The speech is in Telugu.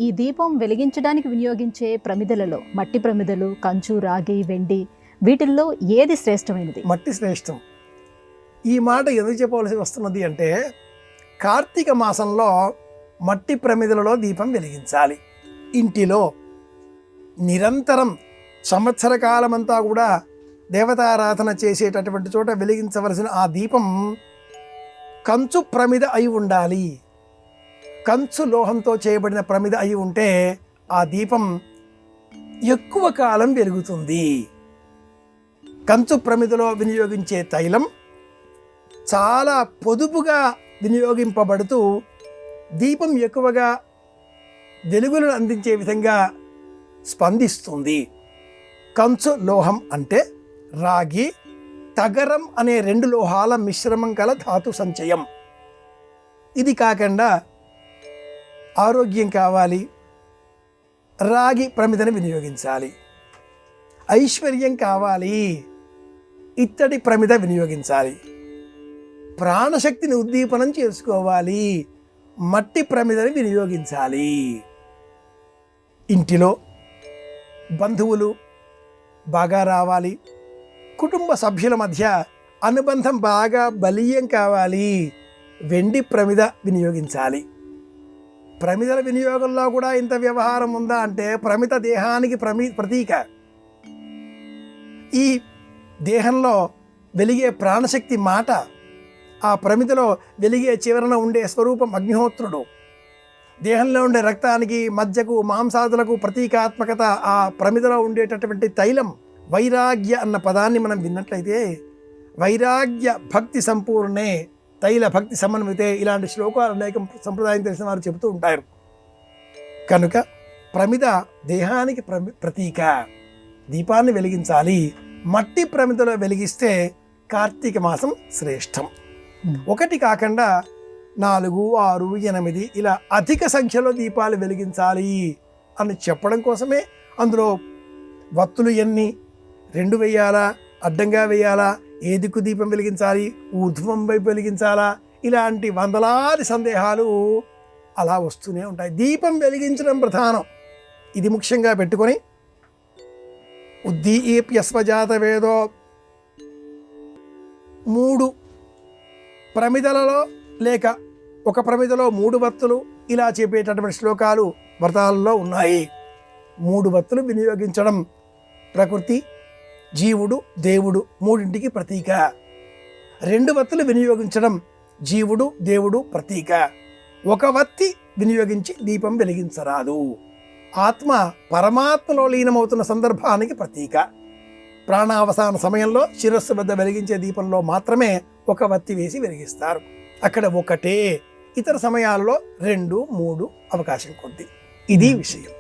ఈ దీపం వెలిగించడానికి వినియోగించే ప్రమిదలలో మట్టి ప్రమిదలు, కంచు, రాగి, వెండి వీటిల్లో ఏది శ్రేష్టమైనది? మట్టి శ్రేష్టం. ఈ మాట ఎందుకు చెప్పవలసి వస్తున్నది అంటే, కార్తీక మాసంలో మట్టి ప్రమిదలలో దీపం వెలిగించాలి. ఇంటిలో నిరంతరం సంవత్సర కాలమంతా కూడా దేవతారాధన చేసేటటువంటి చోట వెలిగించవలసిన ఆ దీపం కంచు ప్రమిద అయి ఉండాలి. కంచు లోహంతో చేయబడిన ప్రమిద అయి ఉంటే ఆ దీపం ఎక్కువ కాలం వెలుగుతుంది. కంచు ప్రమిదలో వినియోగించే తైలం చాలా పొదుపుగా వినియోగింపబడుతూ దీపం ఎక్కువగా వెలుగులను అందించే విధంగా స్పందిస్తుంది. కంచు లోహం అంటే రాగి, తగరం అనే 2 లోహాల మిశ్రమం కల ధాతు సంచయం. ఇది కాకుండా ఆరోగ్యం కావాలి, రాగి ప్రమిదను వినియోగించాలి. ఐశ్వర్యం కావాలి, ఇత్తడి ప్రమిద వినియోగించాలి. ప్రాణశక్తిని ఉద్దీపనం చేసుకోవాలి, మట్టి ప్రమిదని వినియోగించాలి. ఇంటిలో బంధువులు బాగా రావాలి, కుటుంబ సభ్యుల మధ్య అనుబంధం బాగా బలీయం కావాలి, వెండి ప్రమిద వినియోగించాలి. ప్రమిదల వినియోగంలో కూడా ఇంత వ్యవహారం ఉందా అంటే, ప్రమిద దేహానికి ప్రతీక. ఈ దేహంలో వెలిగే ప్రాణశక్తి మాట, ఆ ప్రమిదలో వెలిగే చివరన ఉండే స్వరూపం అగ్నిహోత్రుడు. దేహంలో ఉండే రక్తానికి, మజ్జకు, మాంసాదులకు ప్రతీకాత్మకత ఆ ప్రమిదలో ఉండేటటువంటి తైలం. వైరాగ్య అన్న పదాన్ని మనం విన్నట్లయితే, వైరాగ్య భక్తి సంపూర్ణే తైల భక్తి సమన్వితే, ఇలాంటి శ్లోకాలు అనేక సంప్రదాయం తెలిసిన వారు చెబుతూ ఉంటారు. కనుక ప్రమిద దేహానికి ప్రతీక. దీపాన్ని వెలిగించాలి. మట్టి ప్రమిదలో వెలిగిస్తే కార్తీక మాసం శ్రేష్టం. 1 కాకుండా 4, 6, 8 ఇలా అధిక సంఖ్యలో దీపాలు వెలిగించాలి అని చెప్పడం కోసమే అందులో వత్తులు ఎన్ని, 2 వేయాలా, అడ్డంగా వేయాలా, ఏ దిక్కు దీపం వెలిగించాలి, ఊర్ధ్వం వైపు వెలిగించాలా, ఇలాంటి వందలాది సందేహాలు అలా వస్తూనే ఉంటాయి. దీపం వెలిగించడం ప్రధానం. ఇది ముఖ్యంగా పెట్టుకొని ఉద్దీప్యస్వజాత వేదో 3 ప్రమిదలలో లేక ఒక ప్రమిదలో 3 వత్తులు ఇలా చెప్పేటటువంటి శ్లోకాలు వ్రతాలలో ఉన్నాయి. 3 వత్తులు వినియోగించడం ప్రకృతి, జీవుడు, దేవుడు మూడింటికి ప్రతీక. 2 వత్తులు వినియోగించడం జీవుడు, దేవుడు ప్రతీక. 1 వత్తి వినియోగించి దీపం వెలిగించరాదు. ఆత్మ పరమాత్మలో లీనమవుతున్న సందర్భానికి ప్రతీక. ప్రాణావసాన సమయంలో శిరస్సు వద్ద వెలిగించే దీపంలో మాత్రమే 1 వత్తి వేసి వెలిగిస్తారు. అక్కడ 1, ఇతర సమయాల్లో 2, 3 అవకాశం కొద్ది. ఇది విషయం.